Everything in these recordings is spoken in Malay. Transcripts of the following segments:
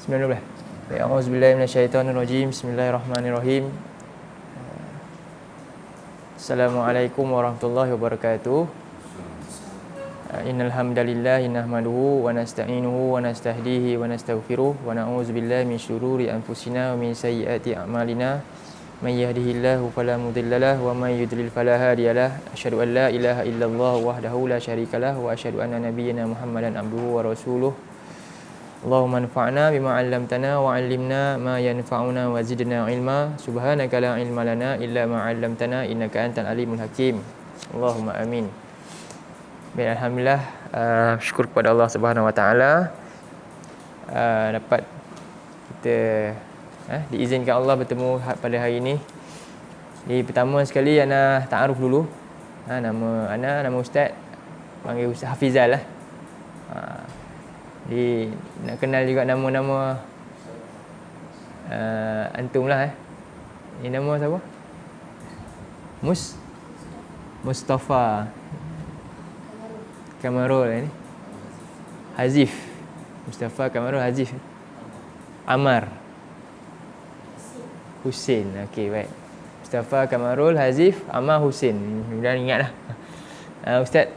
19. A'udzubillahi minasyaitonirrajim. Bismillahirrahmanirrahim. Assalamualaikum warahmatullahi wabarakatuh. Innal hamdalillah nahmaduhu wa nasta'inuhu wa nastahdihi wa nastaghfiruh wa na'udzubillahi min syururi anfusina wa min sayyiati a'malina. Man yahdihillahu fala mudhillalah wa man yudlil fala hadiyalah. Asyhadu an la ilaha illallah wahdahu la syarikalah wa asyhadu anna nabiyyana Muhammadan abduhu wa rasuluh. Allahumma anfa'na bima 'allamtana wa 'allimna ma yanfa'una wa zidna ilma. Subhanaka la ilma lana illa ma 'allamtana innaka antal alimul hakim. Allahumma amin. Baik, alhamdulillah, syukur kepada Allah Subhanahu wa taala dapat kita diizinkan Allah bertemu pada hari ini. Jadi pertama sekali ana ta'aruf dulu. Nama ana, nama ustaz, panggil Ustaz Hafizal lah. Jadi nak kenal juga nama-nama antum lah. Ini nama siapa? Mustafa Kamarul ini. Hazif. Mustafa Kamarul Hazif. Amar Husin. Okey, baik. Mustafa Kamarul Hazif Amar Husin. Mudah-mudahan ingatlah. Ustaz.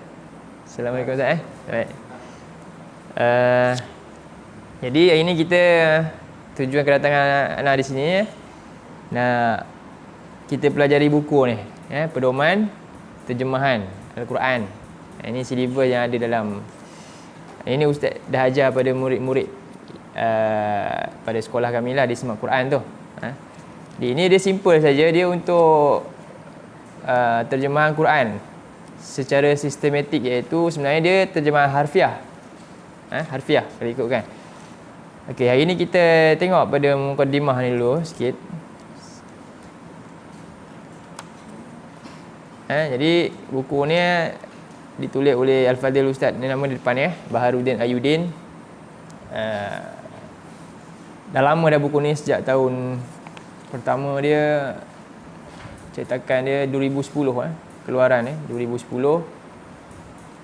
Assalamualaikum Ustaz. Baik. Jadi hari ini kita tujuan kedatangan anak di sini nak kita pelajari buku ni, pedoman terjemahan Al-Quran. Ini silibus yang ada dalam ini ustaz dah ajar pada murid-murid pada sekolah kami lah di Semak Quran tu. Jadi ini dia simple saja, dia untuk terjemahan Quran secara sistematik, iaitu sebenarnya dia terjemahan harfiah. Harfiah kalau ikutkan. Okey, hari ni kita tengok pada mukadimah ni dulu sikit. Jadi buku ni ditulis oleh Al-Fadhil Ustaz, ni nama di depan ni, Baharuddin Ayyuddin. Dah lama dah buku ni, sejak tahun pertama dia cetakan dia 2010 keluaran 2010.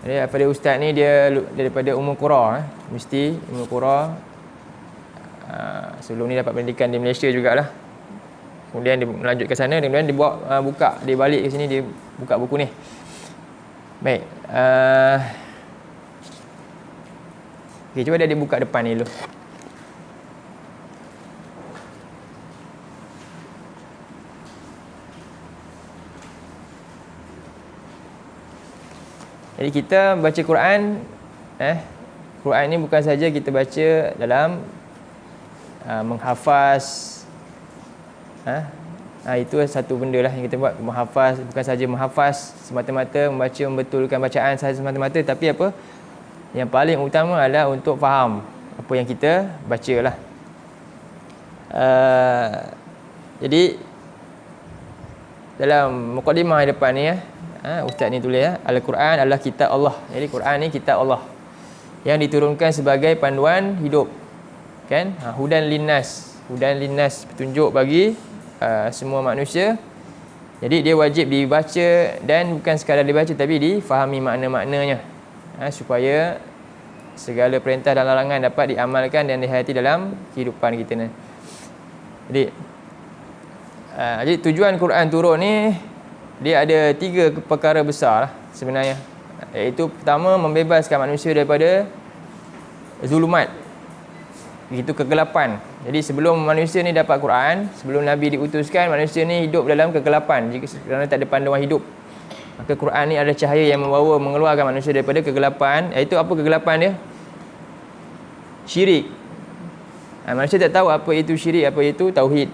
Jadi daripada ustaz ni dia daripada Ummul Qura, mesti Ummul Qura. Sebelum ni dapat pendidikan di Malaysia jugalah. Kemudian dia melanjut ke sana, kemudian dia buka, dia balik ke sini, dia buka buku ni. Baik. Okay, cuba dia buka depan ni dulu. Jadi kita baca Quran, Quran ni bukan saja kita baca dalam menghafaz. Itu satu benda lah yang kita buat, menghafaz. Bukan saja menghafaz semata-mata, membaca, membetulkan bacaan sahaja semata-mata, tapi apa yang paling utama adalah untuk faham apa yang kita baca lah. Jadi dalam mukadimah depan ni ustaz ni tulis Al-Quran adalah kitab Allah. Jadi Quran ni kitab Allah yang diturunkan sebagai panduan hidup, kan? Hudan linnas, petunjuk bagi semua manusia. Jadi dia wajib dibaca, dan bukan sekadar dibaca tapi difahami makna-maknanya, supaya segala perintah dan larangan dapat diamalkan dan dihayati dalam kehidupan kita ni. Jadi tujuan Quran turun ni, dia ada 3 perkara besar lah sebenarnya. Iaitu pertama, membebaskan manusia daripada zulumat, iaitu kegelapan. Jadi sebelum manusia ni dapat Quran, sebelum Nabi diutuskan, manusia ni hidup dalam kegelapan kerana tak ada panduan hidup. Maka Quran ni ada cahaya yang mengeluarkan manusia daripada kegelapan. Iaitu apa kegelapan dia? Syirik. Manusia tak tahu apa itu syirik, apa itu tauhid.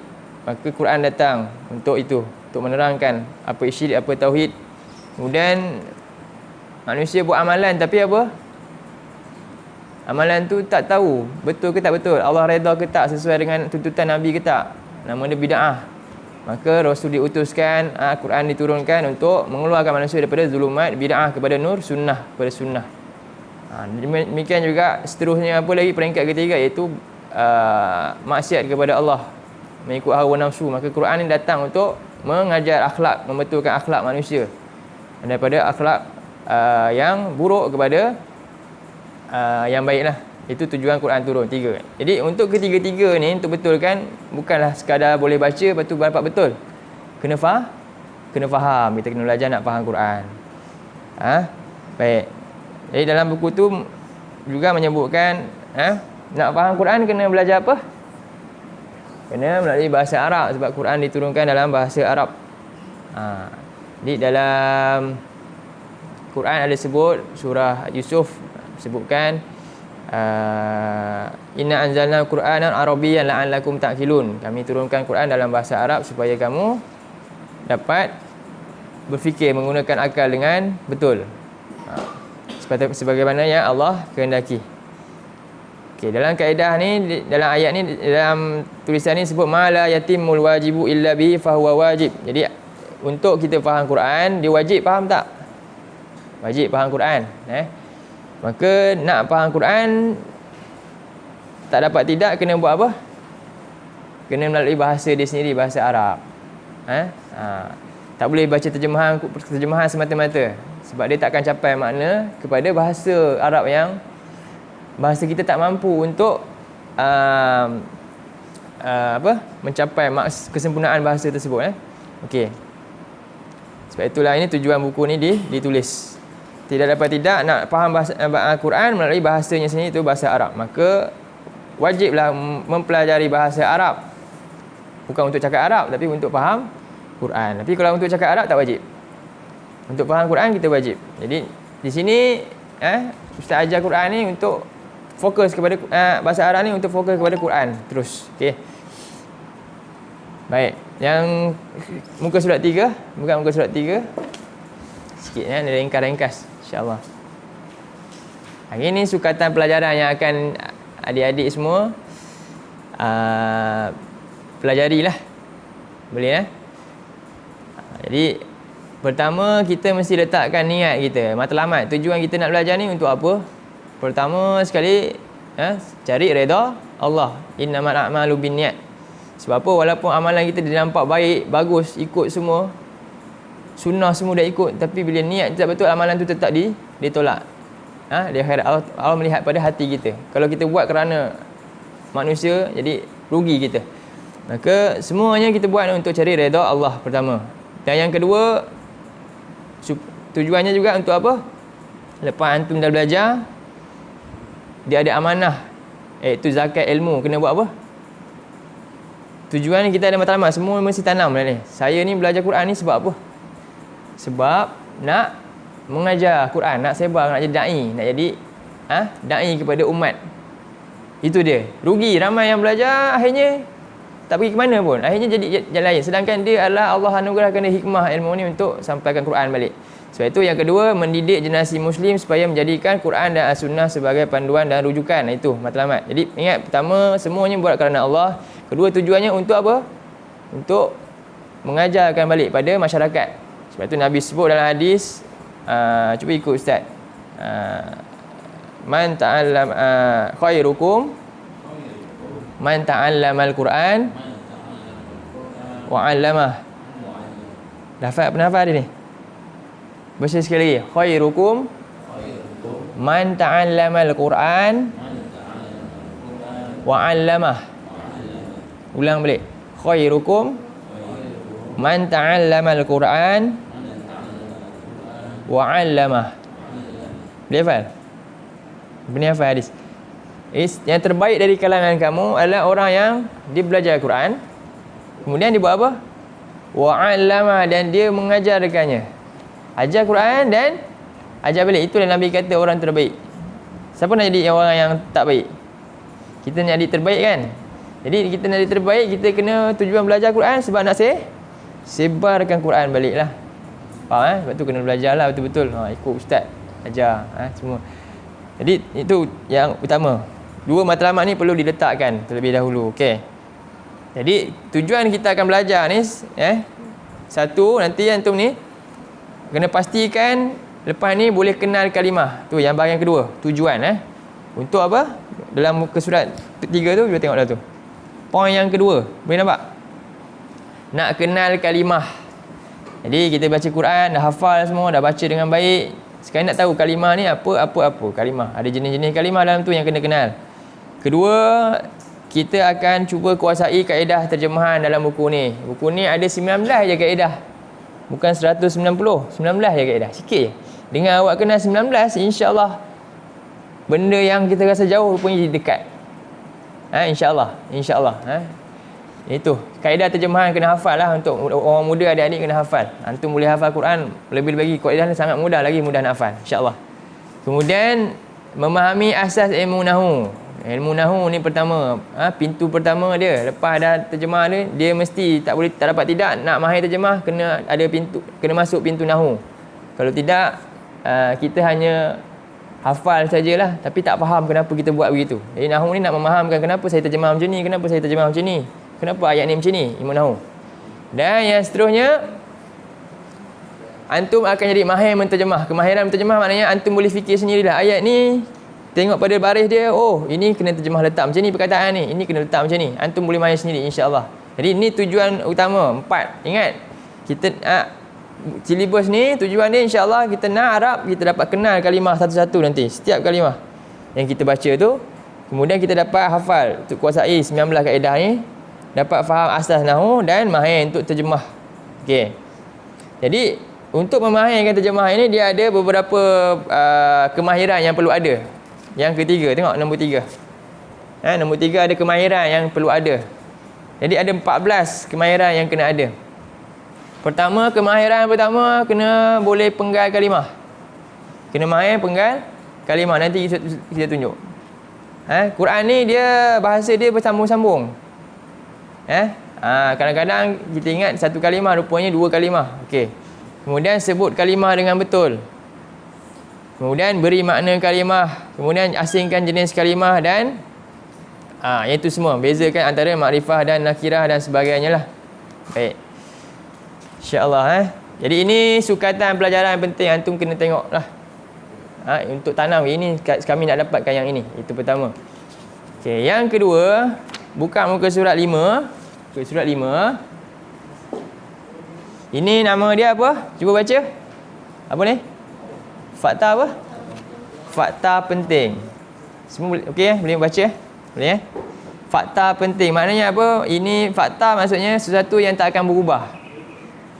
Maka Quran datang untuk itu, untuk menerangkan apa syirik, apa tauhid. Kemudian manusia buat amalan, tapi apa? Amalan tu tak tahu betul ke tak betul, Allah redha ke tak, sesuai dengan tuntutan Nabi ke tak. Nama dia bid'ah. Maka Rasul diutuskan, Quran diturunkan untuk mengeluarkan manusia daripada zulumat bid'ah kepada nur sunnah, kepada sunnah. Demikian juga seterusnya, apa lagi peringkat ketiga, iaitu maksiat kepada Allah, mengikut hawa nafsu. Maka Quran ni datang untuk mengajar akhlak, membetulkan akhlak manusia daripada akhlak yang buruk kepada yang baiklah. Itu tujuan Quran turun, 3. Jadi untuk ketiga-tiga ni, untuk betulkan, bukanlah sekadar boleh baca, lepas tu dapat betul. Kena faham. Kita kena belajar nak faham Quran. Baik. Jadi dalam buku tu juga menyebutkan, nak faham Quran kena belajar apa? Kena melalui bahasa Arab, sebab Quran diturunkan dalam bahasa Arab. Jadi dalam Quran ada sebut, surah Yusuf sebutkan, inna anzalna Qur'anan Arabiyyan la'allakum ta'qilun. Kami turunkan Quran dalam bahasa Arab supaya kamu dapat berfikir, menggunakan akal dengan betul. Sebagaimana yang Allah kehendaki. Okey, dalam kaedah ni, dalam ayat ni, dalam tulisan ni sebut ma la yatimul wajibu illa bihi fahuwa wajib. Jadi untuk kita faham Quran, dia wajib faham tak? Wajib faham Quran. Maka nak faham Quran tak dapat tidak, kena buat apa? Kena melalui bahasa dia sendiri, bahasa Arab. Tak boleh baca terjemahan semata-mata, sebab dia takkan capai makna kepada bahasa Arab yang bahasa kita tak mampu untuk mencapai kesempurnaan bahasa tersebut. Okey. Sebab itulah ini tujuan buku ni ditulis. Tidak dapat tidak nak faham bahasa Al-Quran melalui bahasanya sendiri, itu bahasa Arab. Maka wajiblah mempelajari bahasa Arab. Bukan untuk cakap Arab, tapi untuk faham Quran. Tapi kalau untuk cakap Arab tak wajib. Untuk faham Quran kita wajib. Jadi di sini Ustaz ajar Quran ni untuk fokus kepada bahasa Arab ni, untuk fokus kepada Quran terus. Okey. Baik. Yang muka surat 3, bukan muka surat 3. Sikit ada ringkas-ringkas insya-Allah. Hari ni sukatan pelajaran yang akan adik-adik semua pelajarilah. Boleh Jadi pertama kita mesti letakkan niat kita, matlamat. Tujuan kita nak belajar ni untuk apa? Pertama sekali cari redha Allah. Innamal a'malu binniyat. Sebab apa? Walaupun amalan kita dia nampak baik, bagus, ikut semua, sunnah semua dah ikut, tapi bila niat tak betul, amalan tu tetap ditolak. Di akhirat Allah melihat pada hati kita. Kalau kita buat kerana manusia, jadi rugi kita. Maka semuanya kita buat untuk cari redha Allah pertama. Dan yang kedua, tujuannya juga untuk apa? Lepas antum dah belajar, dia ada amanah, iaitu zakat ilmu. Kena buat apa? Tujuan kita ada matlamat, semua mesti tanam ni. Saya ni belajar Quran ni sebab apa? Sebab nak mengajar Quran, nak sebar, nak jadi da'i, nak jadi da'i kepada umat. Itu dia. Rugi ramai yang belajar akhirnya tak pergi ke mana pun. Akhirnya jadi jalan lain. Sedangkan dia adalah Allah anugerahkan dia hikmah ilmu ni untuk sampaikan Quran balik. Sebab itu yang kedua, mendidik generasi Muslim supaya menjadikan Quran dan As-Sunnah sebagai panduan dan rujukan. Itu matlamat. Jadi ingat, pertama semuanya buat kerana Allah. Kedua, tujuannya untuk apa? Untuk mengajarkan balik pada masyarakat. Sebab itu Nabi sebut dalam hadis, cuba ikut Ustaz. Man ta'allam khairukum man ta'allamal Quran wa 'allamah. Lafaz penafaz dia ni. Baca sekali lagi. Khairukum man ta'allamal Quran wa 'allamah. Ulang balik. Khairukum man ta'allamal Quran wa 'allamah. Boleh hafal? Boleh hafal hadis? Yang terbaik dari kalangan kamu adalah orang yang dia belajar Quran, kemudian dia buat apa? Wa 'allamah, dan dia mengajarkannya. Ajar Quran dan ajar balik. Itulah Nabi kata orang terbaik. Siapa nak jadi orang yang tak baik? Kita nak jadi terbaik kan? Jadi kita nak jadi terbaik, kita kena tujuan belajar Quran sebab nak sebarkan Quran balik lah. Faham Sebab tu kena belajar lah betul-betul. Ikut ustaz ajar semua. Jadi itu yang utama. Dua matlamat ni perlu diletakkan terlebih dahulu. Okey. Jadi tujuan kita akan belajar ni satu, nanti antum ni kena pastikan lepas ni boleh kenal kalimah. Tu yang bahagian kedua, tujuan untuk apa? Dalam muka surat 3 tu, kita tengok dah tu. Poin yang kedua, boleh nampak? Nak kenal kalimah. Jadi kita baca Quran, dah hafal semua, dah baca dengan baik. Sekarang nak tahu kalimah ni apa kalimah. Ada jenis-jenis kalimah dalam tu yang kena kenal. Kedua, kita akan cuba kuasai kaedah terjemahan dalam buku ni. Buku ni ada 19 je kaedah. Bukan 190, 19 je kaedah. Sikit je. Dengan awak kenal 19, insya-Allah benda yang kita rasa jauh rupanya jadi dekat. InsyaAllah. Itu kaedah terjemahan kena hafal lah. Untuk orang muda, adik-adik kena hafal. Antum boleh hafal Quran, lebih-lebih kaedah ni sangat mudah, lagi mudah nak hafal, insyaAllah. Kemudian memahami asas ilmu nahu. Ilmu nahu ni pertama, pintu pertama dia. Lepas dah terjemah dia mesti tak dapat tidak nak mahir terjemah, kena ada pintu, kena masuk pintu nahu. Kalau tidak, kita hanya hafal sajalah tapi tak faham kenapa kita buat begitu. Jadi nahu ni nak memahamkan kenapa saya terjemah macam ni, kenapa saya terjemah macam ni, kenapa ayat ni macam ni, ilmu nahu. Dan yang seterusnya, antum akan jadi mahir menterjemah. Kemahiran menterjemah maknanya antum boleh fikir sendirilah. Ayat ni tengok pada baris dia, oh ini kena terjemah letak macam ni, perkataan ni ini kena letak macam ni. Antum boleh mahir sendiri, insya-Allah. Jadi ini tujuan utama 4. Ingat, kita silibus ni tujuan dia insya-Allah kita nak Arab, kita dapat kenal kalimah satu-satu nanti. Setiap kalimah yang kita baca tu, kemudian kita dapat hafal untuk kuasai 19 kaedah ni, dapat faham asas nahu dan mahir untuk terjemah. Okey. Jadi untuk memahirkan terjemah ini, dia ada beberapa kemahiran yang perlu ada. Yang ketiga, tengok nombor 3. Nombor 3 ada kemahiran yang perlu ada. Jadi ada 14 kemahiran yang kena ada. Kemahiran pertama kena boleh penggal kalimah. Kena mahir penggal kalimah. Nanti kita tunjuk. Quran ni dia bahasa dia bersambung-sambung. Kadang-kadang kita ingat satu kalimah, rupanya 2 kalimah. Okey. Kemudian sebut kalimah dengan betul. Kemudian beri makna kalimah, kemudian asingkan jenis kalimah dan itu semua. Bezakan antara makrifah dan nakirah dan sebagainya lah. Baik. InsyaAllah. Jadi ini sukatan pelajaran penting, antum kena tengok lah. Untuk tanam ini kami nak dapatkan yang ini. Itu pertama. Okey, yang kedua, buka muka surat 5. Muka surat 5. Ini nama dia apa? Cuba baca. Apa ni? Fakta apa? Fakta penting. Semua boleh, okey boleh baca Boleh Fakta penting. Maknanya apa? Ini fakta maksudnya sesuatu yang tak akan berubah.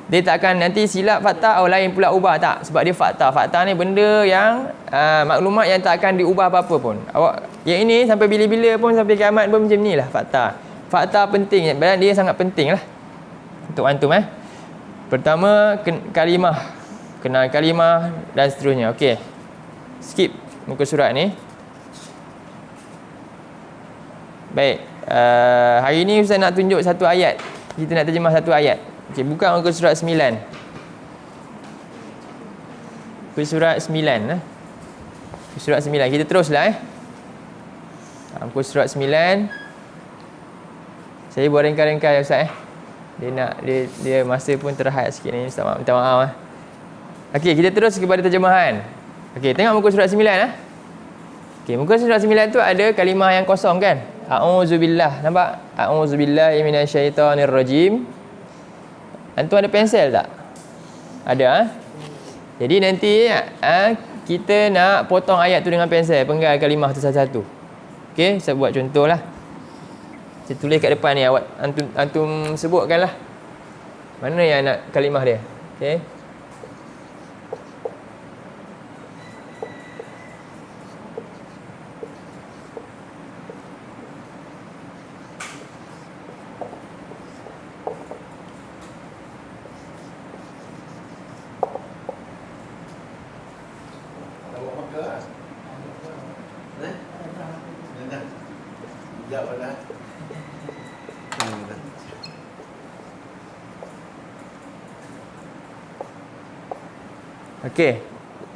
Dia tak akan nanti silap fakta, lain pula ubah, tak. Sebab dia fakta. Fakta ni benda yang maklumat yang tak akan diubah apa-apa pun. Yang ini sampai bila-bila pun, sampai kiamat pun macam ni lah fakta. Fakta penting. Berarti dia sangat penting lah untuk antum. Pertama, kalimah. Kenal kalimah dan seterusnya. Okey. Skip muka surat ni. Baik. Hari ni Ustaz nak tunjuk satu ayat. Kita nak terjemah satu ayat. Okey, buka muka surat 9. Muka surat 9. Muka surat 9. Kita teruslah. Muka surat 9. Saya buat ringkas-ringkas ya Ustaz. Dia masa pun terhad sikit ni. Ustaz minta maaf. Okey, kita terus kepada terjemahan. Okey, tengok muka surat 9. Okey, muka surat 9 tu ada kalimah yang kosong kan? A'udzubillah. Nampak? A'udzubillahi minasyaitonirrajim. Antum ada pensel tak? Ada. Jadi nanti kita nak potong ayat tu dengan pensel, penggal kalimah tu satu-satu. Okey, saya buat contohlah. Saya tulis kat depan ni, awak antum sebutkanlah mana yang nak kalimah dia. Okey. Okey.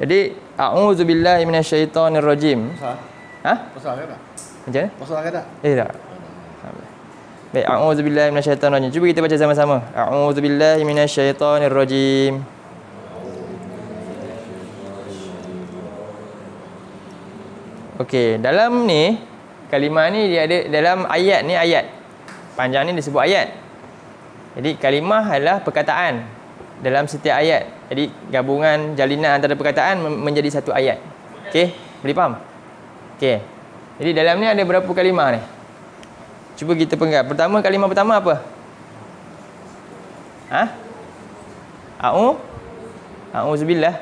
Jadi a'udzubillahi minasyaitonirrajim. Pasal ke tak? Macam mana? Pasal ke tak? Tak. Baik, a'udzubillahi minasyaitonirrajim. Cuba kita baca sama-sama. A'udzubillahi minasyaitonirrajim. Okey, dalam ni kalimah ni dia ada dalam ayat ni, ayat panjang ni disebut ayat. Jadi kalimah adalah perkataan dalam setiap ayat. Jadi gabungan jalinan antara perkataan menjadi satu ayat. Okey, boleh faham? Okey. Jadi dalam ni ada berapa kalimah ni? Cuba kita penggal. Pertama, kalimah pertama apa? A'udzubillah.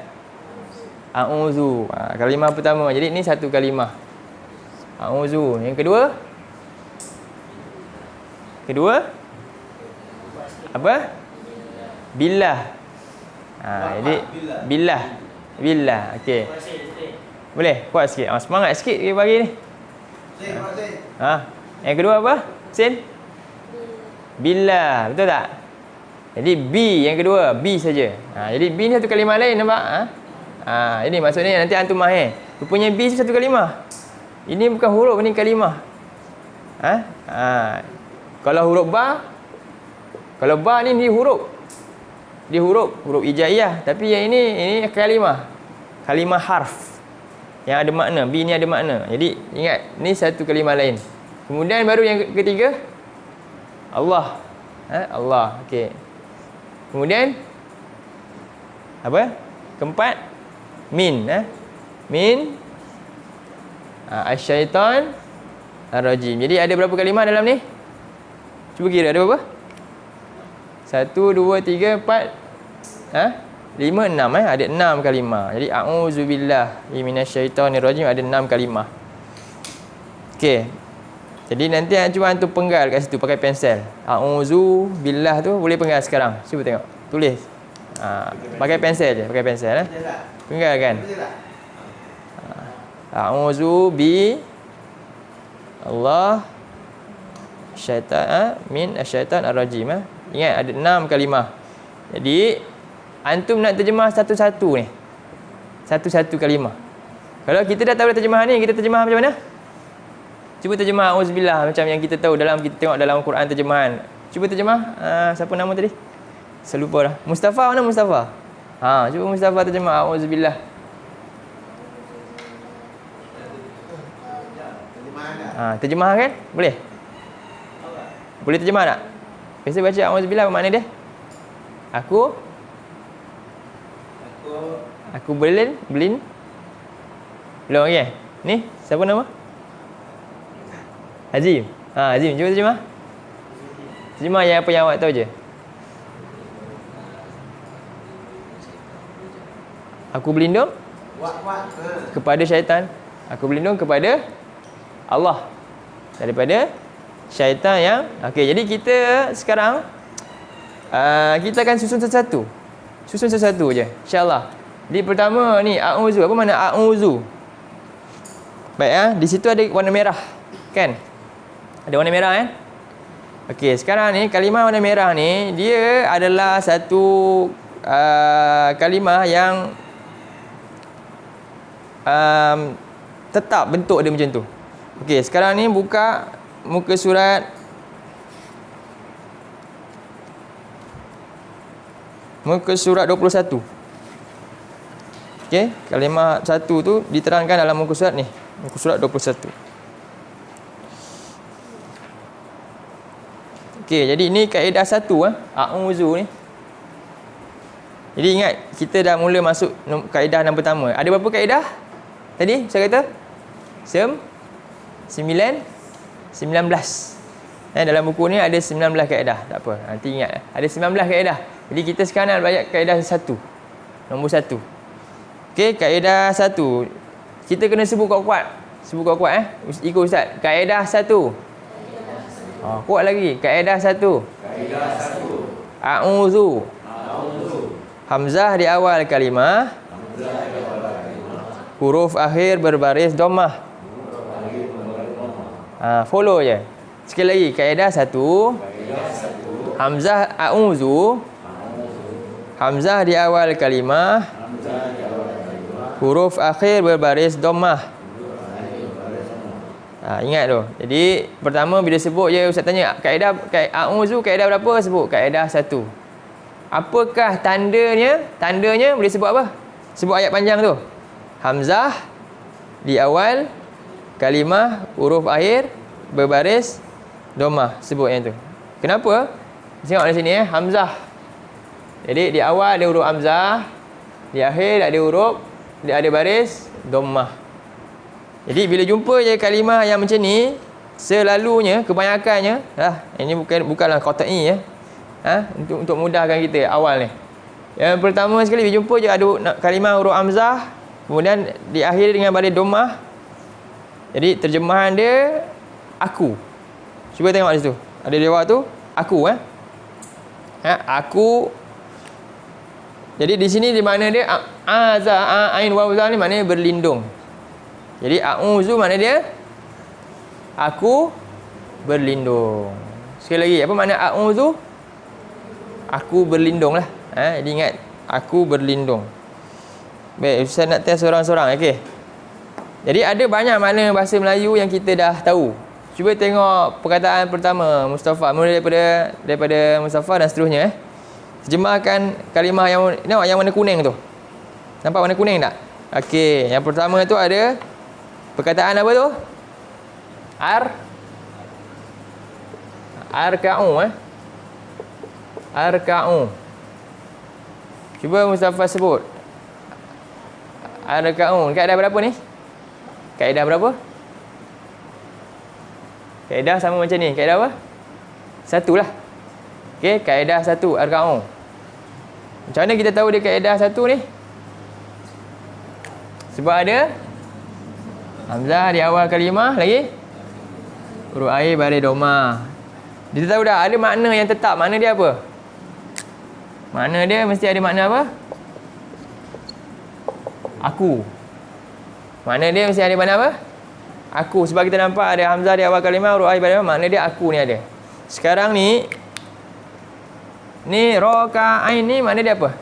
A'udzu. Kalimah pertama. Jadi ni satu kalimah. A'udzu. Yang kedua? Apa? Billah. Jadi billah. Okey. Boleh? Kuat sikit. Semangat sikit kita bagi ni. Yang kedua apa? Sin? Billah. Betul tak? Jadi B yang kedua. B saja. Jadi B ni satu kalimah lain, nampak? Ini maksudnya nanti antum mahir. Rupanya B satu kalimah. Ini bukan huruf, ni kalimah. Kalau huruf ba, kalau ba ni huruf. Dia huruf hijaiyah, tapi yang ini kalimah. Kalimah harf yang ada makna. B ni ada makna. Jadi ingat, ni satu kalimah lain. Kemudian baru yang ketiga, Allah. Allah. Okey. Kemudian apa? Keempat, min. Min asyaitan ar-rajim. Jadi ada berapa kalimah dalam ni? Cuba kira ada berapa? 1, 2, 3, 4, 5, 6. Ada 6 kalimah. Jadi a'udzubillahi minasyaitonirrajim ada 6 kalimah. Okey. Jadi nanti cuba antum penggal kat situ pakai pensel. A'udzubillah tu boleh penggal sekarang. Cuba tengok. Tulis. Pakai pensel je, Penggal kan? A'udzubi Allah syaitan min asyaitan ar-rajim. Ingat ada 6 kalimah. Jadi antum nak terjemah satu-satu ni. Satu-satu kalimah. Kalau kita dah tahu terjemahan ni, kita terjemah macam mana? Cuba terjemah auzubillah macam yang kita tahu kita tengok dalam Quran terjemahan. Cuba terjemah. Siapa nama tadi? Saya lupa dah. Mustafa, mana Mustafa? Cuba Mustafa terjemah auzubillah. Terjemah kan? Boleh? Boleh terjemah tak? Biasa baca auzubillah apa makna dia? Aku belin. Belum okey. Ni siapa nama? Azim. Azim, cuba terjemah. Terjemah yang apa yang awak tahu je. Aku berlindung kepada syaitan. Aku berlindung kepada Allah daripada syaitan yang okey. Jadi kita sekarang kita akan susun satu-satu je insya-Allah. Jadi pertama ni a'udzu. Apa makna a'udzu? Baik di situ ada warna merah kan? Ada warna merah kan? Okey, sekarang ni kalimah warna merah ni dia adalah satu kalimah yang tetap bentuk dia macam tu. Okey, sekarang ni buka muka surat muka surat 21. Okey, kalimah satu tu diterangkan dalam muka surat ni, muka surat 21. Okey, jadi ini kaedah satu a'udzu ni. Jadi ingat, kita dah mula masuk kaedah yang pertama. Ada berapa kaedah? Tadi saya kata 19. Dalam buku ni ada 19 kaedah. Tak apa, nanti ingat ada 19 kaedah. Jadi kita sekarang nak belajar kaedah 1. Nombor 1. Okey, kaedah 1. Kita kena sebut kuat-kuat. Sebut kuat-kuat ikut ustaz. Kaedah 1. Kuat lagi. Kaedah 1. A'udzu. Hamzah di awal kalimah. Huruf akhir berbaris dhammah. Follow je. Sekali lagi, kaedah 1. Hamzah a'udzu. Hamzah di awal kalimah. Huruf akhir berbaris dhammah. Ingat tu. Jadi pertama bila sebut je ustaz tanya kaedah a'udzu kaedah berapa? Sebut kaedah 1. Apakah tandanya? Tandanya boleh sebut apa? Sebut ayat panjang tu. Hamzah di awal kalimah, huruf akhir berbaris dhammah. Sebut yang tu. Kenapa? Tengok di sini Hamzah. Jadi di awal ada huruf hamzah, Di akhir ada huruf, dia ada baris dhammah. Jadi bila jumpa je kalimah yang macam ni, selalunya kebanyakannya ini bukanlah qat'i ya. Untuk mudahkan kita awal ni. Yang pertama sekali bila jumpa je ada kalimah huruf hamzah, kemudian diakhiri dengan baris dhammah. Jadi terjemahan dia aku. Cuba tengok di situ. Ada di bawah tu aku aku. Jadi di sini di mana dia ain waw za ni maknanya berlindung. Jadi a'udzu makna dia aku berlindung. Sekali lagi, apa makna a'udzu? Aku berlindung lah. Jadi ingat, aku berlindung. Baik, Ustaz nak test seorang-seorang. Okey. Jadi ada banyak makna bahasa Melayu yang kita dah tahu. Cuba tengok perkataan pertama Mustafa, mula daripada Mustafa dan seterusnya. Terjemahkan kalimah yang warna kuning tu. Nampak warna kuning tak? Okey, yang pertama tu ada perkataan apa tu? Arka'u Arka'u. Cuba Mustafa sebut. Arka'u. Kaedah berapa ni? Kaedah berapa? Kaedah sama macam ni. Kaedah apa? Satu lah. Okey, kaedah satu. Arka'u. Macam mana kita tahu dia kaedah satu ni? Sebab ada hamzah di awal kalimah lagi huruf ain baris dhammah. Kita tahu dah ada makna yang tetap. Makna dia apa? Makna dia mesti ada makna apa? Aku. Makna dia mesti ada makna apa? Aku. Sebab kita nampak ada hamzah di awal kalimah huruf ain baris dhammah, makna dia aku ni ada. Sekarang ni roka'ain ni makna dia apa?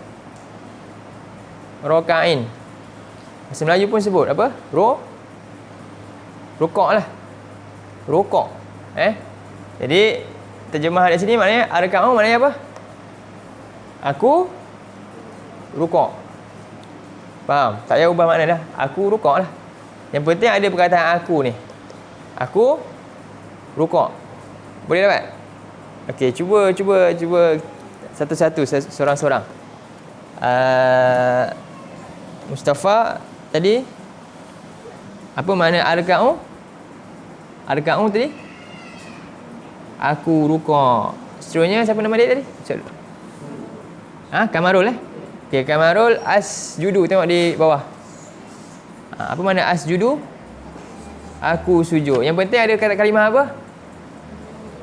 Roka'ain. Bahasa Melayu pun sebut apa? Rokok lah. Rokok. Jadi terjemah dari sini maknanya arka'u maknanya apa? Aku rukuk. Faham? Tak payah ubah makna dah. Aku rukuk lah. Yang penting ada perkataan aku ni. Aku rukuk. Boleh dapat? Okey, cuba satu-satu, seorang-seorang. Mustafa tadi apa makna arka'u? Arka'u tadi aku rukuk. Seterusnya siapa nama dia tadi? Kamarul Okey, Kamarul asjudu. Tengok di bawah. Apa makna asjudu? Aku sujud. Yang penting ada kata kalimah apa?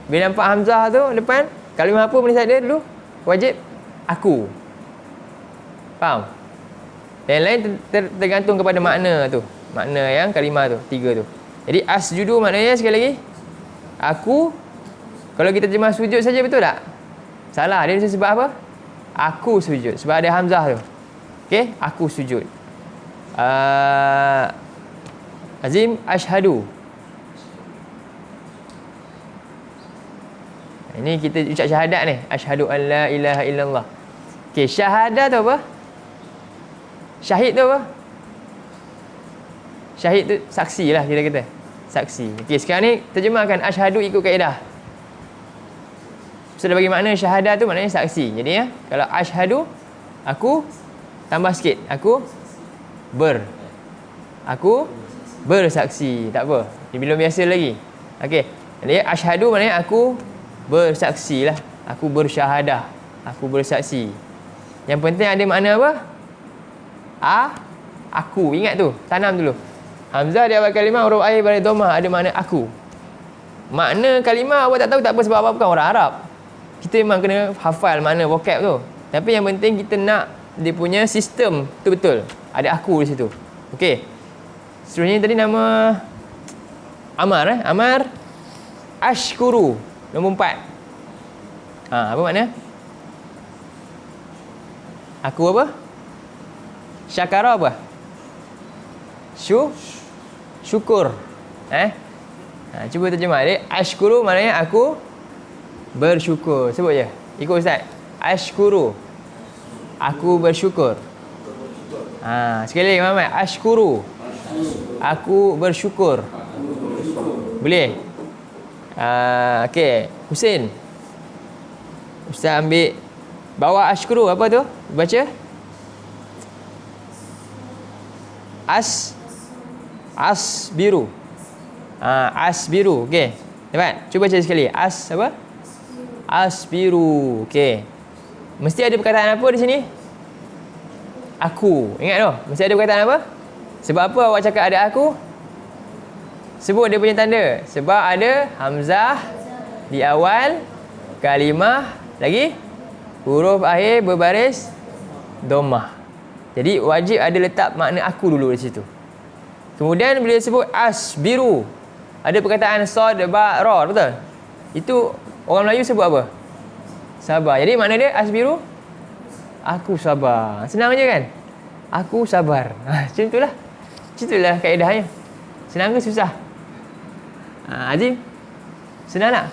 Bila nampak hamzah tu depan, kalimah apa boleh ada dulu? Wajib aku. Faham? Dan lain tergantung kepada makna tu. Makna yang kalimah tu, tiga tu. Jadi asjudu maknanya sekali lagi aku. Kalau kita terjemah sujud saja betul tak? Salah. Dia sebab apa? Aku sujud. Sebab ada hamzah tu. Okey, aku sujud. Azim ashhadu. Ini kita ucap syahadat ni. Ashhadu an la ilaha illallah. Okey, syahadat tu apa? Syahid tu apa? Syahid tu saksi lah kita kata. Saksi. Okey, sekarang ni terjemahkan ashhadu ikut kaedah. Sudah bagi makna syahadat tu maknanya saksi. Jadi kalau ashhadu, aku tambah sikit. Aku bersaksi. Tak apa. Dia belum biasa lagi. Okey. Jadi ashhadu maknanya aku bersaksi lah. Aku bersyahadah. Aku bersaksi. Yang penting ada makna apa? Aku. Ingat tu. Tanam dulu. Hamzah di awal kalimah huruf ain baris dhammah ada makna aku. Makna kalimah awak tak tahu tak apa, sebab awak bukan orang Arab. Kita memang kena hafal makna vocab tu. Tapi yang penting kita nak dia punya sistem tu betul. Ada aku di situ. Okey. Seterusnya tadi nama Amar Amar ashkuru. Nombor 4. Apa makna? Aku apa? Syakara apa? Syukur. Cuba terjemah dia. Ashkuru maknanya aku bersyukur. Sebut je. Ikut Ustaz. Ashkuru. Aku bersyukur. Sekali lagi Muhammad. Ashkuru. Aku bersyukur. Boleh? Okey. Husin. Ustaz ambil bawa ashkuru. Apa tu? Baca. Asbiru. Asbiru. Okey. Dapat? Cuba cari sekali. Apa? Asbiru. Okey. Mesti ada perkataan apa di sini? Aku. Ingat tu? Mesti ada perkataan apa? Sebab apa awak cakap ada aku? Sebut dia punya tanda. Sebab ada hamzah di awal kalimah, lagi huruf akhir berbaris dhammah. Jadi wajib ada letak makna aku dulu di situ. Kemudian bila sebut asbiru, ada perkataan sad, ba, ra, betul? Itu orang Melayu sebut apa? Sabar. Jadi makna dia asbiru, aku sabar. Senang je kan? Aku sabar. Macam itulah. Macam itulah kaedahnya. Senang ke susah? Azim, senang tak?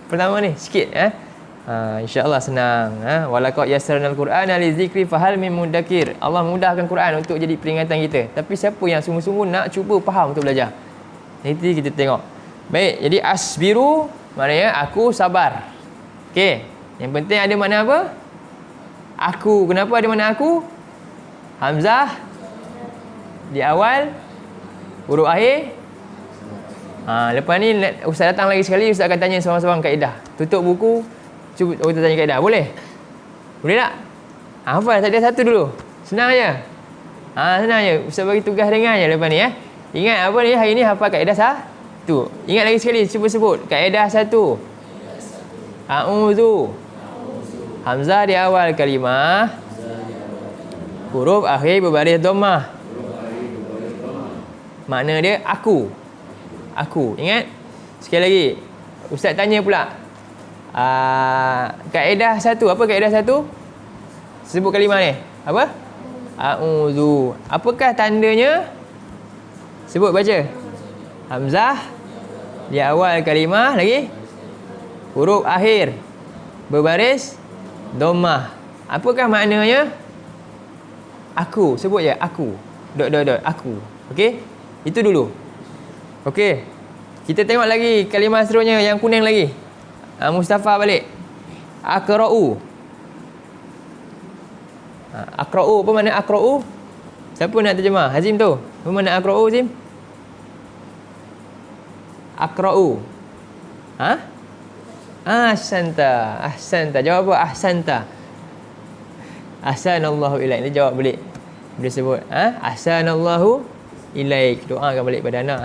Pertama ni sikit InsyaAllah senang. Walaqad yassarnal Qur'ana lizikri fahal min muddakir. Allah mudahkan Quran untuk jadi peringatan kita. Tapi siapa yang sungguh-sungguh nak cuba faham untuk belajar? Nanti kita tengok. Baik, jadi asbiru maknanya aku sabar. Okey. Yang penting ada makna apa? Aku. Kenapa ada makna aku? Hamzah di awal, huruf akhir. Lepas ni Ustaz datang lagi sekali, Ustaz akan tanya seorang-seorang kaedah. Tutup buku, cuba kita tanya kaedah. Boleh? Boleh tak? Hafal tak ada satu dulu. Senang je. Senang je. Ustaz bagi tugas ringan je lepas ni Ingat apa ni? Hari ni hafal kaedah satu. Ingat lagi sekali, cuba sebut. Kaedah satu. A'udzu. Hamzah di awal kalimah. Huruf akhir berbaris dhammah. Makna dia aku. Aku. Ingat? Sekali lagi. Ustaz tanya pula. Kaedah satu. Apa kaedah satu? Sebut kalimah ni. Apa? A'udzu. Apakah tandanya? Sebut, baca. Hamzah di awal kalimah, lagi huruf akhir berbaris dhammah. Apakah maknanya? Aku. Sebut je. Aku. Aku. Okey? Itu dulu. Okey. Kita tengok lagi kalimah seterusnya yang kuning lagi. Mustafa balik. Aqra'u. Aqra'u. Apa makna aqra'u? Siapa nak terjemah? Hazim tu. Apa makna aqra'u, Hazim? Aqra'u. Ahsanta. Jawab apa? Ahsanta. Ahsanallahu ilaik. Dia jawab balik. Dia sebut, ahsanallahu ilaik. Doakan balik pada anak.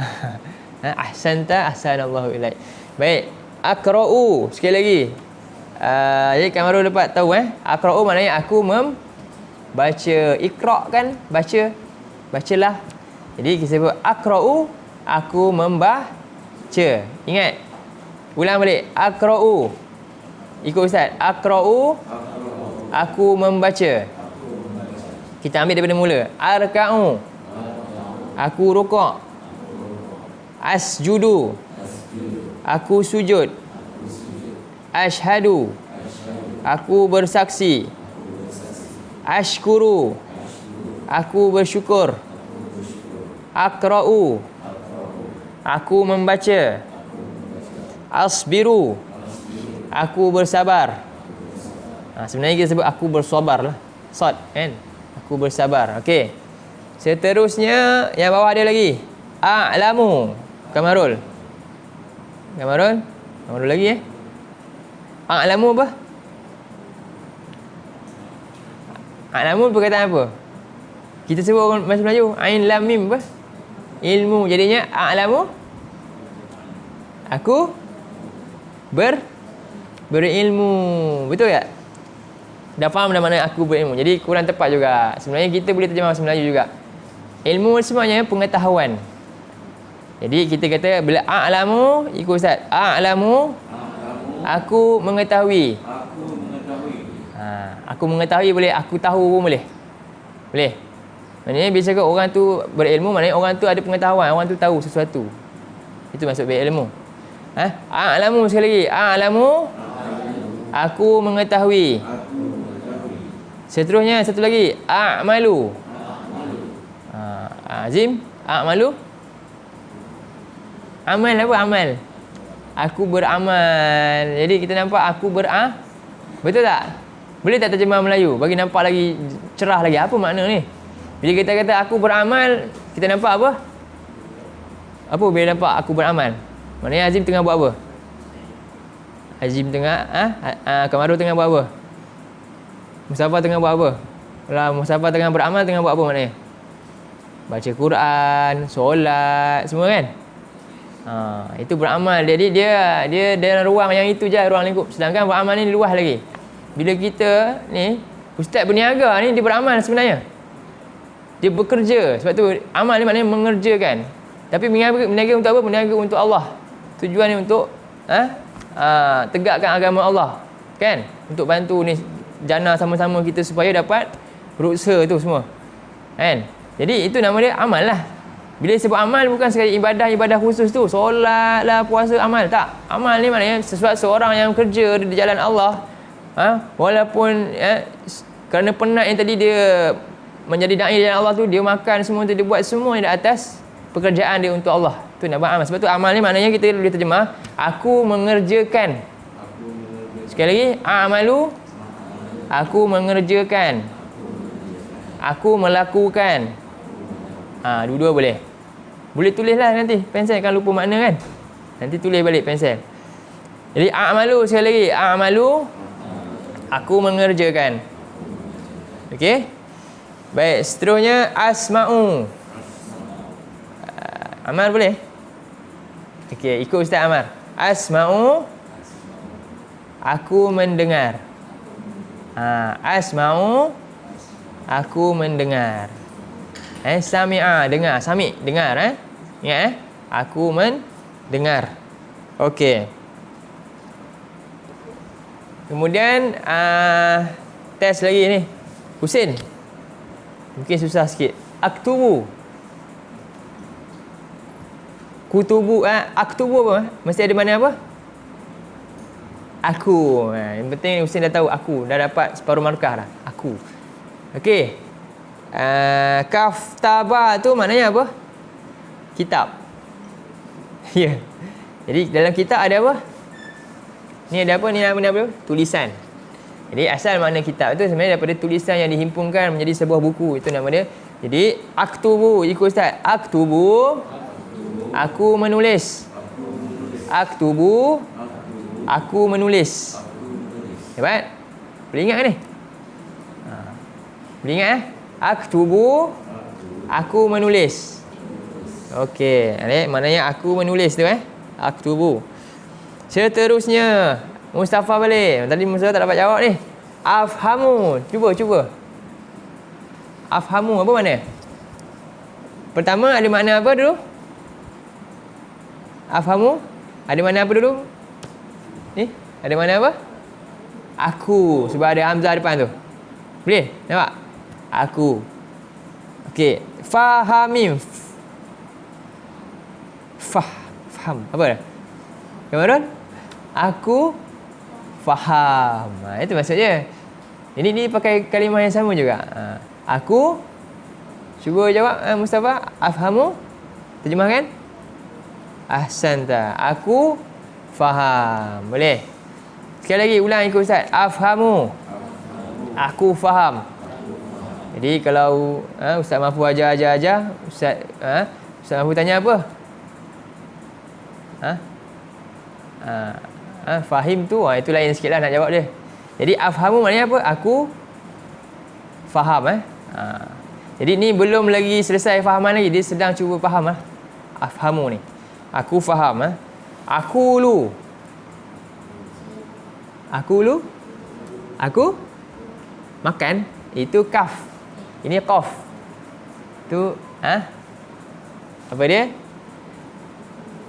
Ahsanta, ahsanallahu ilaik. Baik. Aqra'u. Sekali lagi. Jadi Kamarul dapat tahu Aqra'u maknanya aku membaca. Iqra' kan? Baca. Bacalah. Jadi kita sebut Aqra'u, aku membaca. Ingat. Ulang balik. Aqra'u. Ikut Ustaz. Aqra'u, aku membaca. Kita ambil daripada mula. Arka'u, aku rukuk. Asjudu, aku sujud. Ashhadu, aku bersaksi. Ashkuru, aku bersyukur. Aqra'u, aku membaca. Asbiru, aku bersabar. Sebenarnya kita sebut aku bersabar lah. Sad kan? Aku bersabar. Okey. Seterusnya yang bawah ada lagi. A'lamu. Kamarul lagi A'lamu apa? A'lamu perkataan apa? Kita sebut orang bahasa Melayu Ain Lam Mim apa? Ilmu. Jadinya a'lamu, aku berilmu. Betul tak? Dah faham dah mana aku berilmu. Jadi kurang tepat juga. Sebenarnya kita boleh terjemah bahasa Melayu juga. Ilmu semuanya pengetahuan. Jadi kita kata bila a'lamu, ikut Ustaz. A'lamu, aku mengetahui. Aku mengetahui boleh, aku tahu pun boleh. Boleh. Maknanya bila cakap orang tu berilmu, maknanya orang tu ada pengetahuan, orang tu tahu sesuatu. Itu maksud berilmu. A'lamu sekali lagi. A'lamu, aku mengetahui. Seterusnya satu lagi. A'malu. Azim, a'malu. Amal apa? Amal. Aku beramal. Jadi kita nampak aku betul tak? Boleh tak terjemah Melayu? Bagi nampak lagi cerah lagi. Apa makna ni? Bila kita kata aku beramal, kita nampak apa? Apa bila nampak aku beramal? Maknanya Azim tengah buat apa? Azim tengah Kamaru tengah buat apa? Mustafa tengah buat apa? Kalau Mustafa tengah beramal, tengah buat apa maknanya? Baca Quran, solat, semua kan? Itu beramal. Jadi dia dalam ruang yang itu je, ruang lingkup. Sedangkan beramal ni luas lagi. Bila kita ni, ustaz berniaga ni, dia beramal sebenarnya. Dia bekerja. Sebab tu amal ni maknanya mengerjakan. Tapi berniaga untuk apa? Berniaga untuk Allah. Tujuan ni untuk tegakkan agama Allah. Kan? Untuk bantu ni jana sama-sama kita supaya dapat ruksa tu semua. Kan? Jadi itu nama dia amal lah. Bila sebut amal bukan sekadar ibadah khusus tu. Solat lah, puasa, amal. Tak. Amal ni maknanya seorang yang kerja di jalan Allah. Walaupun kerana penat yang tadi dia menjadi da'i di jalan Allah tu, dia makan semua tu, dia buat semua di atas pekerjaan dia untuk Allah. Tu nama amal. Sebab tu amal ni maknanya kita boleh terjemah aku mengerjakan. Sekali lagi, amalu aku mengerjakan. Aku melakukan. Dua-dua boleh. Boleh tulislah nanti. Pensel kan lupa makna kan. Nanti tulis balik pensel. Jadi a'malu sekali lagi. A'malu aku mengerjakan. Okey. Baik, seterusnya asma'u. Amal boleh? Okey, ikut Ustaz Amar. Asma'u aku mendengar. Asma'u aku mendengar. Sami'a dengar. Sami dengar. Ingat aku mendengar. Okey. Kemudian test lagi ni. Husin. Mungkin susah sikit. Aktubu. Kutubu. Aktubu apa? Mesti ada mana apa? Aku. Yang penting Husin dah tahu aku. Dah dapat separuh markah dah. Aku. Okey. Kaftaba tu maknanya apa? Kitab. Ya. Jadi dalam kitab ada apa? Ni ada apa? Ni apa? Tulisan. Jadi asal makna kitab tu sebenarnya daripada tulisan yang dihimpunkan menjadi sebuah buku. Itu nama dia. Jadi aktubu, ikut Ustaz. Aktubu aku menulis. Aktubu aku menulis. Hebat? Boleh ingat ni? Boleh ingat Aktubu aku menulis. Okey, maknanya aku menulis tu Aktubu. Seterusnya Mustafa balik. Tadi Mustafa tak dapat jawab ni. Afhamu. Cuba. Afhamu apa makna? Pertama ada makna apa dulu? Afhamu ada makna apa dulu? Ni ada makna apa? Aku. Sebab ada hamzah depan tu. Boleh? Nampak? Aku. Okey. Fahamim. Faham. Apa dah? Kamarun? Aku faham. Itu maksudnya. Ini pakai kalimah yang sama juga. Aku. Cuba jawab Mustafa. Afhamu. Terjemahkan. Ahsanta. Aku faham. Boleh? Sekali lagi ulang ikut Ustaz. Afhamu. Aku faham. Jadi kalau Ustaz Mahfuz ajar Ustaz Mahfuz tanya apa? Fahim tu itu lain sikit lah nak jawab dia. Jadi afhamu maknanya apa? Aku faham. Jadi ni belum lagi selesai fahaman lagi. Dia sedang cuba faham. Afhamu ni. Aku faham. Akulu. Aku makan. Itu kaf. Ini qaf. Tu apa dia?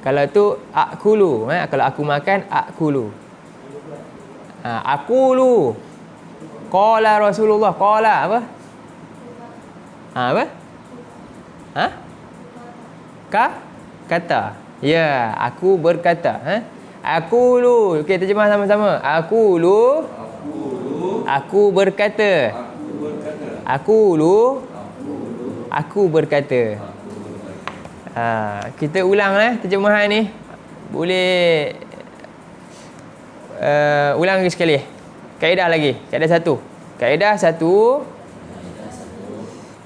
Kalau tu akulu, kalau aku makan akulu. Akulu. Qala Rasulullah. Qala apa? Apa? Kata. Ya, aku berkata. Akulu. Okey, terjemah sama-sama. Akulu. Aku berkata. Aku berkata. Kita ulang terjemahan ni. Boleh ulang lagi sekali. Kaedah lagi. Kaedah 1. Kaedah 1.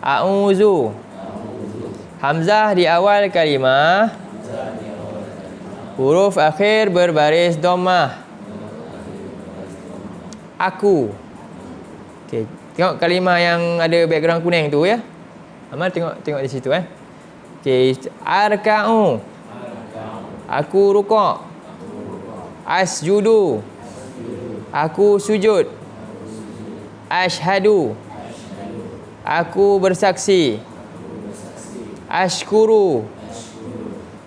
A'udzu. Hamzah di awal kalimah. Huruf akhir berbaris dhammah. Aku. Okey, tengok kalimah yang ada background kuning tu ya. Amal tengok di situ Okey, arka'u. Aku rukuk. Asjudu. Aku sujud. Ashhadu. Aku bersaksi. Ashkuru.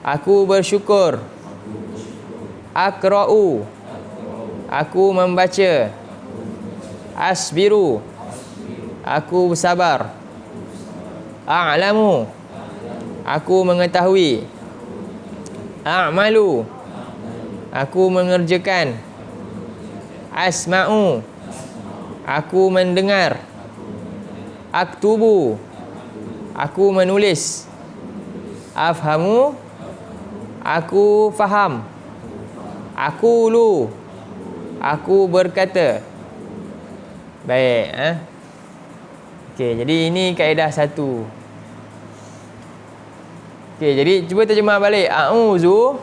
Aku bersyukur. Aqra'u. Aku membaca. Asbiru. Aku bersabar. A'lamu. Aku mengetahui. A'malu. Aku mengerjakan. Asma'u. Aku mendengar. Aktubu. Aku menulis. Afhamu. Aku faham. Aqulu. Aku berkata. Baik, Okey, jadi ini kaedah satu. Okey, jadi cuba terjemah balik. A'udzu.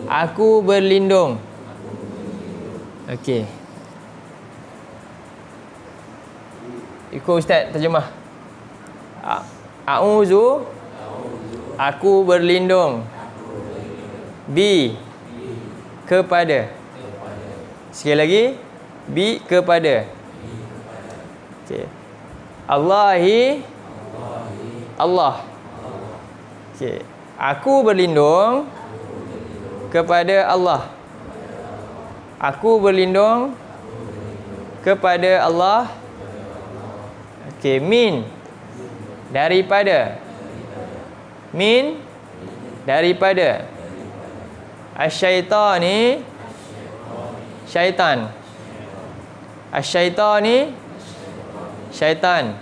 Aku berlindung. Okey. Ikut ustaz terjemah. A'udzu. Aku berlindung. Bi. Kepada. Sekali lagi. Bi kepada. Okey. Allahi. Allah. Okey. Aku berlindung kepada Allah. Aku berlindung kepada Allah. Okey, min. Daripada. Min. Daripada. Asyaitani. Syaitan. Asyaitani. Syaitan.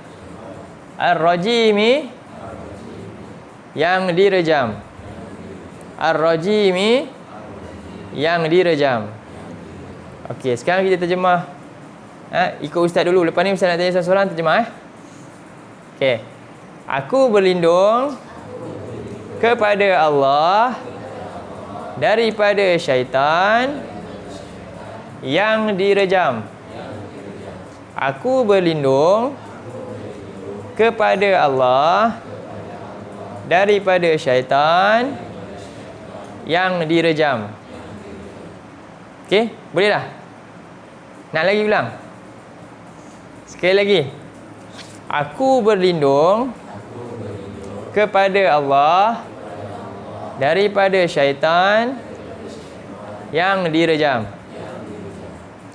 Ar-rajimi. Yang direjam. Ar-rajimi. Yang direjam. Okey, sekarang kita terjemah. Ikut ustaz dulu. Lepas ni ustaz nak tanya soalan, terjemah. Okey. Aku berlindung kepada Allah daripada syaitan yang direjam. Aku berlindung kepada Allah daripada syaitan yang direjam. Okey, boleh dah? Nak lagi ulang? Sekali lagi. Aku berlindung kepada Allah daripada syaitan yang direjam.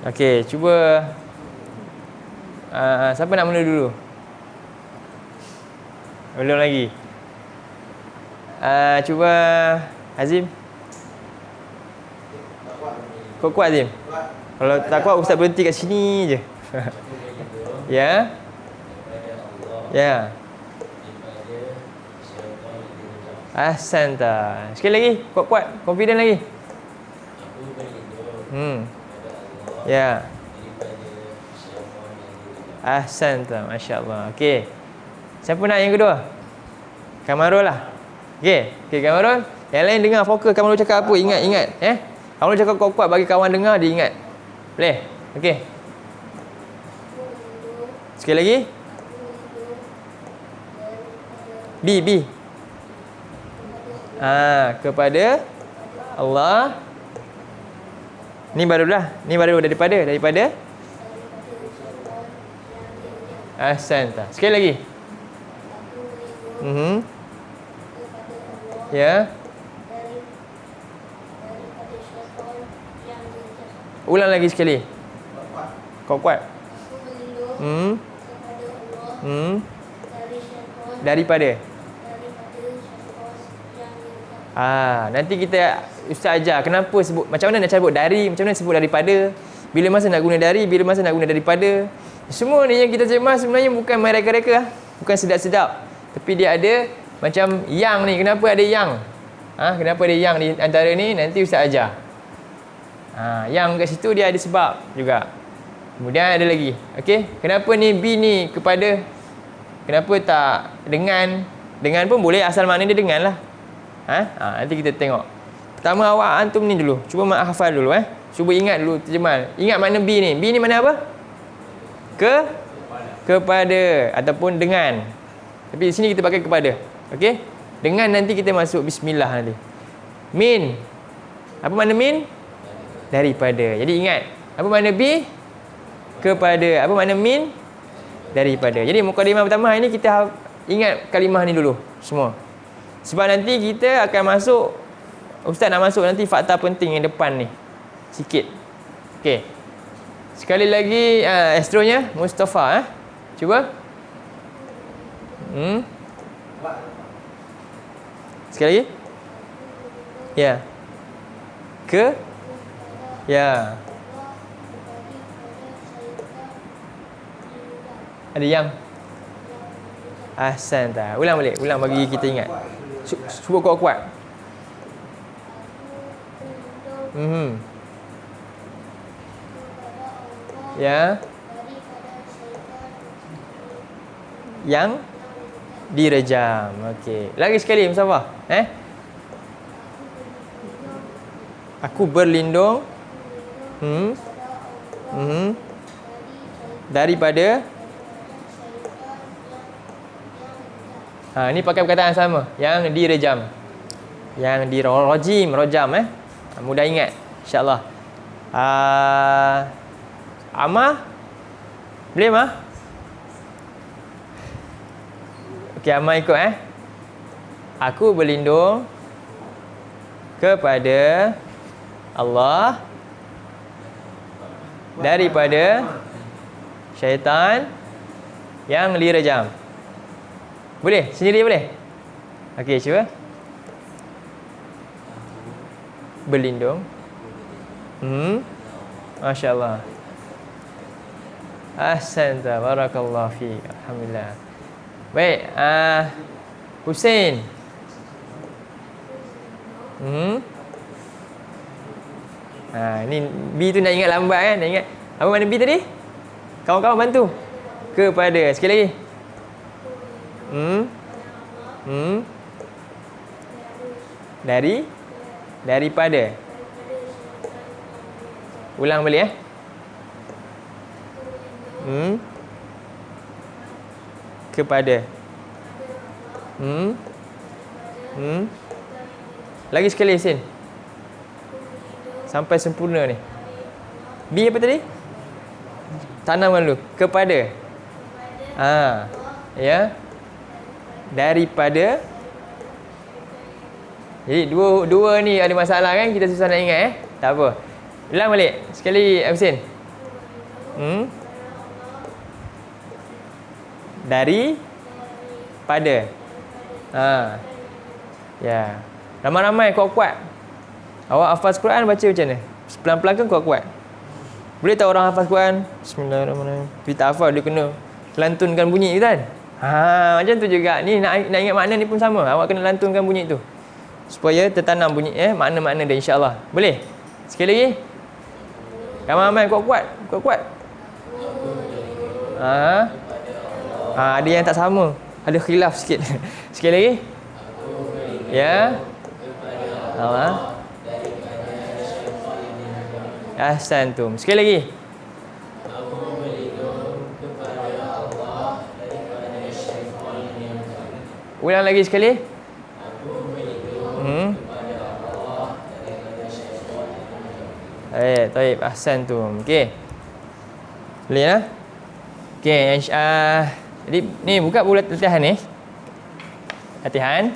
Okey, cuba siapa nak mula dulu? Belum lagi. Cuba Azim. Kuat-kuat Azim. Kalau tak kuat ustaz berhenti kat sini je. Ya. Ya. Ahsanta. Sekali lagi, kuat-kuat, confident lagi. Ya. Ahsanta, masya-Allah. Okey. Siapa nak yang kedua? Kamarul lah. Okey, Kamarul. Yang lain dengar fokus Kamarul cakap apa, ingat. Kamarul cakap kuat-kuat bagi kawan dengar dia ingat. Boleh? Okey. Sekali lagi. B. Kepada Allah. Ni baru daripada. Ahsanta. Sekali lagi. Ya. Ulang lagi sekali. Kuat. Daripada. Nanti kita ustaz ajar kenapa sebut, macam mana nak sebut dari, macam mana sebut daripada, bila masa nak guna dari, bila masa nak guna daripada. Semua ni yang kita terjemah sebenarnya bukan main reka-reka, bukan sedap-sedap, tapi dia ada macam yang ni. Kenapa ada yang? Kenapa ada yang di antara ni, nanti ustaz ajar. Yang kat situ dia ada sebab juga. Kemudian ada lagi. Okey, kenapa ni B ni kepada Kenapa tak dengan? Dengan pun boleh, asal makna dia dengan lah. Nanti kita tengok. Pertama awak antum ni dulu. Cuba hafal dulu Cuba ingat dulu terjemahan. Ingat makna B ni. B ni mana apa? Kepada ataupun dengan. Tapi di sini kita pakai kepada. Okey? Dengan nanti kita masuk bismillah nanti. Min. Apa makna min? Daripada. Jadi ingat. Apa makna B? Kepada. Apa makna min? Daripada. Jadi mukadimah pertama hari ni kita ingat kalimah ni dulu semua. Sebab nanti kita akan masuk, ustaz nak masuk nanti fakta penting yang depan ni sikit. Okey. Sekali lagi astronya Mustafa Cuba. Sekali lagi. Ya. Ya. Ada yang ahsan tak? Ulang balik. Ulang bagi kita ingat. Cuba kuat-kuat. Ya. Yang direjam. Okey. Lagi sekali Mustafa. Aku berlindung daripada ni pakai perkataan sama. Yang direjam. Yang rojam mudah ingat insya-Allah. Amah boleh mah? Okey, Amah ikut Aku berlindung kepada Allah daripada syaitan yang direjam. Boleh? Sendiri boleh? Okey, cuba. Berlindung. Masya-Allah. Ahsanta, barakallahu fiik. Alhamdulillah. Baik, Hussein. Ni B tu nak ingat lambat nak ingat. Apa makna B tadi? Kawan-kawan bantu. Kepada. Sekali lagi. Daripada. Ulang balik kepada. Lagi sekali Sin. Sampai sempurna ni. B apa tadi? Tanamkan dulu. Kepada. Ya. Daripada. Jadi dua ni ada masalah kan? Kita susah nak ingat Tak apa. Ulang balik. Sekali Husin. Daripada. Ya. Ramai-ramai kuat-kuat. Awak hafaz Quran baca macam mana? Pelan-pelan kan kuat-kuat? Boleh tak orang hafaz Quran? Bismillahirrahmanirrahim. Tapi tak hafaz, dia kena lantunkan bunyi kan? Macam tu juga. Ni nak ingat makna ni pun sama. Awak kena lantunkan bunyi tu. Supaya tertanam bunyi makna-makna dia insya-Allah. Boleh? Sekali lagi. Ramai-ramai kuat-kuat. Kuat-kuat. Ada yang tak sama. Ada khilaf sikit. Sekali lagi. Ya. Ahsantum. Sekali lagi. Ulang lagi sekali. Taib. Ahsantum. Okey. Boleh lah. Okey. Jadi ni buka buku latihan ni. Latihan.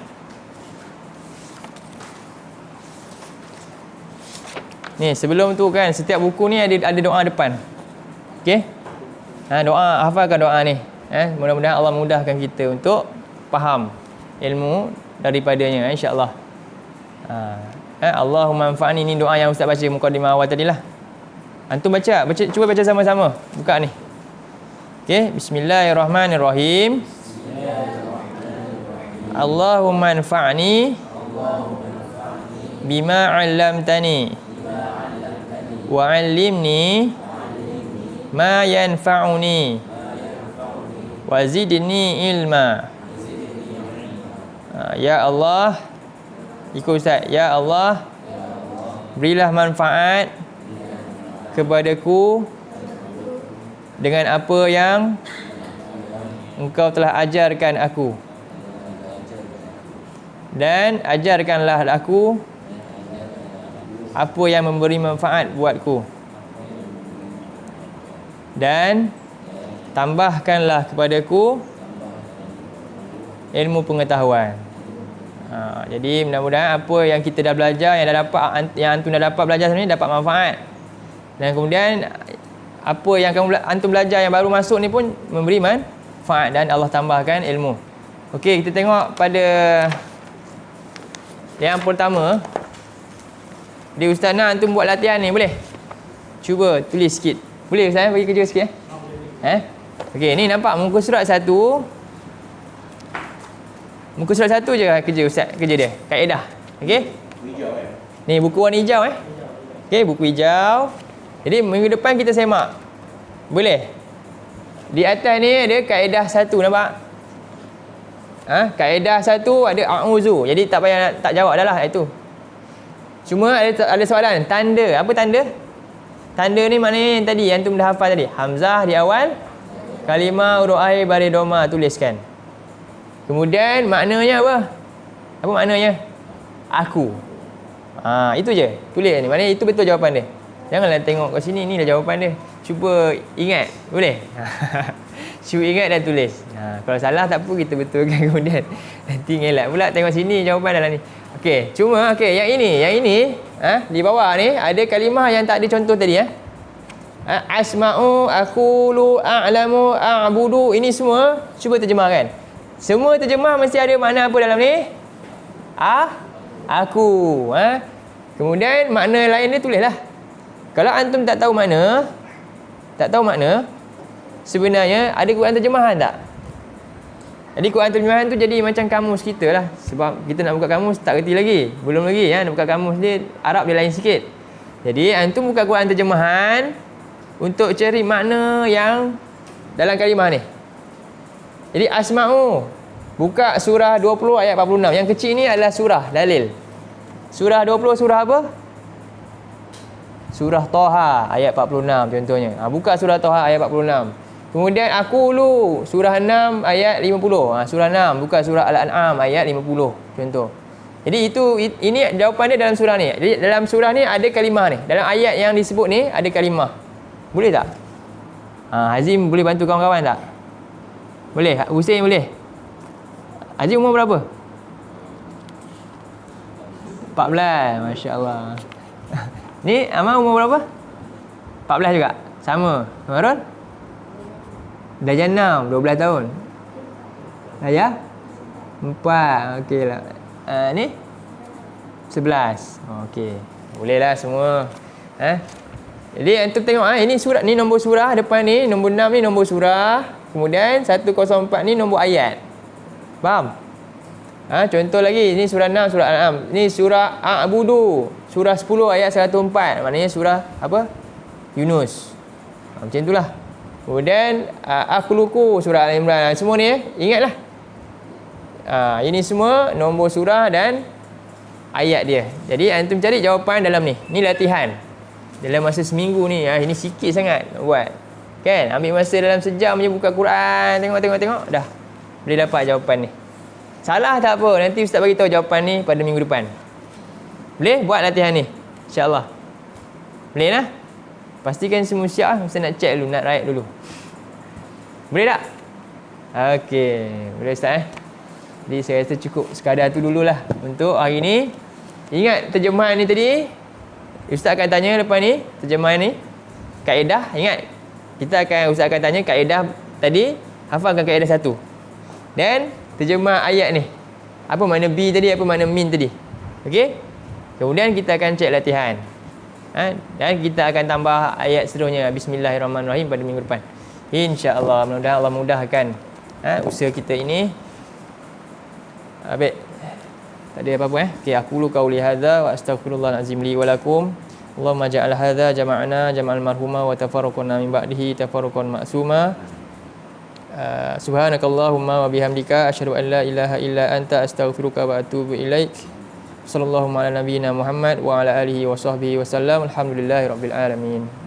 Ni sebelum tu kan setiap buku ni ada doa depan. Okey? Doa, hafalkan doa ni. Mudah-mudahan Allah mudahkan kita untuk faham ilmu daripadanya insya-Allah. Allahumma anfa'ni, ni doa yang ustaz baca mukadimah awal tadilah. Antum baca, cuba baca sama-sama. Buka ni. Okey, bismillahirrahmanirrahim. Allahumma anfa'ni bima 'allamtani wa 'allimni ma yanfa'uni wa zidni ilma. Ya Allah, ikut Ustaz. Ya Allah, berilah manfaat kepadaku dengan apa yang Engkau telah ajarkan aku, dan ajarkanlah aku apa yang memberi manfaat buatku, dan tambahkanlah kepadaku ilmu pengetahuan. Jadi mudah-mudahan apa yang kita dah belajar, yang dah dapat, yang antum dah dapat belajar sebenarnya dapat manfaat. Dan kemudian apa yang antum belajar yang baru masuk ni pun memberi manfaat dan Allah tambahkan ilmu. Okey, kita tengok pada yang pertama. Dia Ustaz nak antum buat latihan ni, boleh? Cuba tulis sikit. Boleh Ustaz bagi kerja sikit Okey, ni nampak muka surat 1. Muka surat 1 je kerja Ustaz, kerja dia. Kaedah. Okey? Ni buku warna hijau Okey, buku hijau. Jadi minggu depan kita semak. Boleh? Di atas ni ada kaedah 1, nampak? Kaedah 1 ada a'udzu. Jadi tak payah tak jawab dah lah itu. Cuma ada soalan, tanda. Apa tanda? Tanda ni maknanya yang tadi yang antum dah hafal tadi. Hamzah di awal, kalimah huruf akhir baris doma, tuliskan. Kemudian maknanya apa? Apa maknanya? Aku. Itu je. Tulis ni. Maknanya itu betul jawapan dia. Janganlah tengok kat sini, ni dah jawapan dia. Cuba ingat. Boleh? Cuba ingat dan tulis. Kalau salah tak apa, kita betulkan kemudian. Nanti ngelak pula tengok sini jawapan dalam ni. Okey, cuma yang ini di bawah ni ada kalimah yang tak ada contoh tadi asma'u, aqulu, a'lamu, a'budu. Ini semua cuba terjemahkan. Semua terjemah mesti ada makna apa dalam ni? Aku. Kemudian makna lain dia tulislah. Kalau antum tak tahu makna, sebenarnya ada Quran terjemahan tak? Jadi Quran terjemahan tu jadi macam kamus kita lah. Sebab kita nak buka kamus tak reti lagi. Belum lagi nak buka kamus dia, Arab dia lain sikit. Jadi antum buka Quran terjemahan untuk cari makna yang dalam kalimah ni. Jadi asma'u, buka surah 20 ayat 46. Yang kecil ni adalah surah dalil. Surah 20 surah apa? Surah Taha ayat 46 contohnya. Buka surah Taha ayat 46. Kemudian aqulu surah 6 ayat 50. Surah 6 buka surah Al-An'am ayat 50 contoh. Jadi ini jawapan dia dalam surah ni. Jadi dalam surah ni ada kalimah ni. Dalam ayat yang disebut ni ada kalimah. Boleh tak? Hazim boleh bantu kawan-kawan tak? Boleh? Hussein boleh? Hazim umur berapa? 14. Masya-Allah. Ni Amal umur berapa? 14 juga. Sama. Marun? Dah jenam 12 tahun. Dah ya? 4. Okeylah. Ni 11. Okey. Bolehlah semua. Jadi antum tengok ini surat ni, nombor surah depan ni, nombor 6 ni nombor surah. Kemudian 104 ni nombor ayat. Faham? Contoh lagi, ni surah 6 surah Al-An'am. Ni surah A'budu, surah 10 ayat 104. Maknanya surah apa? Yunus. Macam itulah. Kemudian Akhluqu surah Al-Imran. Semua ni ingatlah. Ini semua nombor surah dan ayat dia. Jadi antum cari jawapan dalam ni. Ni latihan. Dalam masa seminggu ni, ini sikit sangat nak buat. Kan? Ambil masa dalam sejam je buka Quran, tengok, dah boleh dapat jawapan ni. Salah tak apa, nanti Ustaz bagi tahu jawapan ni pada minggu depan. Boleh buat latihan ni? InsyaAllah. Boleh lah? Pastikan semua siap. Ustaz nak check dulu, nak write dulu. Boleh tak? Okey, boleh Ustaz Jadi saya rasa cukup sekadar tu dululah untuk hari ni. Ingat terjemahan ni tadi, Ustaz akan tanya lepas ni, terjemahan ni, kaedah, ingat. Ustaz akan tanya kaedah tadi, hafalkan kaedah 1. Dan terjemah ayat ni. Apa makna bi tadi, apa makna min tadi. Okey? Kemudian kita akan cek latihan. Dan kita akan tambah ayat seterusnya. Bismillahirrahmanirrahim pada minggu depan. InsyaAllah, mudah-mudahan Allah mudahkan usaha kita ini. Baik. Tak ada apa-apa Okey, aku lu qauli hadza wa astaghfirullahalazim li wa lakum. Allahumma ja'al hadza jama'ana jama'al marhuma wa tafarraqna min ba'dihi tafarruqan ma'suma. Subhanakallahumma wa bihamdika asyhadu an la ilaha illa anta astaghfiruka wa atubu ilaik. Sallallahu ala nabiyyina Muhammad wa ala alihi wa sahbihi wasallam. Alhamdulillahirabbil alamin.